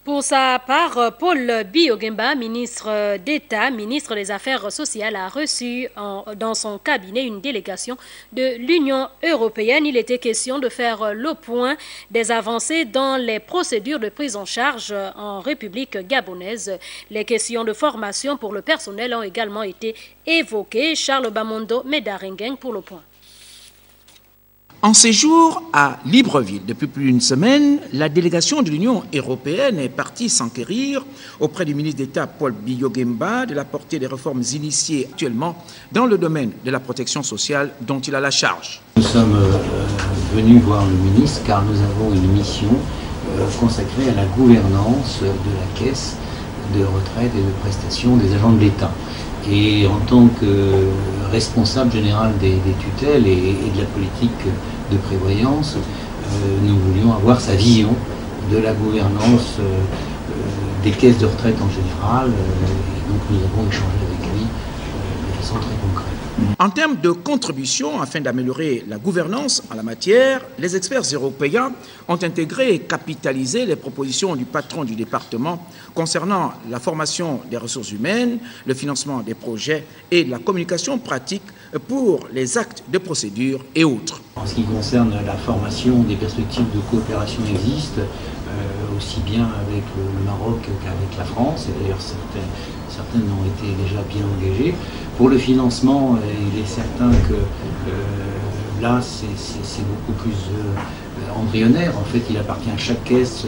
Pour sa part, Paul Biya-Oguemba, ministre d'État, ministre des Affaires sociales, a reçu dans son cabinet une délégation de l'Union européenne. Il était question de faire le point des avancées dans les procédures de prise en charge en République gabonaise. Les questions de formation pour le personnel ont également été évoquées. Charles Bamondo Medarengueng pour le point. En séjour à Libreville depuis plus d'une semaine, la délégation de l'Union européenne est partie s'enquérir auprès du ministre d'État Paul Biya-Oguemba de la portée des réformes initiées actuellement dans le domaine de la protection sociale dont il a la charge. Nous sommes venus voir le ministre car nous avons une mission consacrée à la gouvernance de la caisse de retraite et de prestations des agents de l'État. Et en tant que responsable général des tutelles et de la politique de prévoyance, nous voulions avoir sa vision de la gouvernance des caisses de retraite en général. Et donc nous avons échangé avec lui de façon très concrète. En termes de contribution, afin d'améliorer la gouvernance en la matière, les experts européens ont intégré et capitalisé les propositions du patron du département concernant la formation des ressources humaines, le financement des projets et la communication pratique pour les actes de procédure et autres. En ce qui concerne la formation, des perspectives de coopération existent, aussi bien avec le Maroc qu'avec la France, et d'ailleurs certaines ont été déjà bien engagées. Pour le financement, il est certain que là c'est beaucoup plus embryonnaire. En fait, il appartient à chaque caisse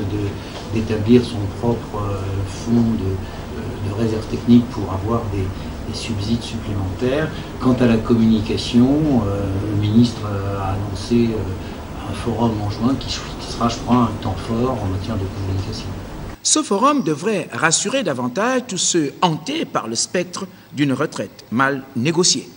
d'établir son propre fonds de réserve technique pour avoir des subsides supplémentaires. Quant à la communication, le ministre a annoncé un forum en juin qui sera, je crois, un temps fort en matière de communication. Ce forum devrait rassurer davantage tous ceux hantés par le spectre d'une retraite mal négociée.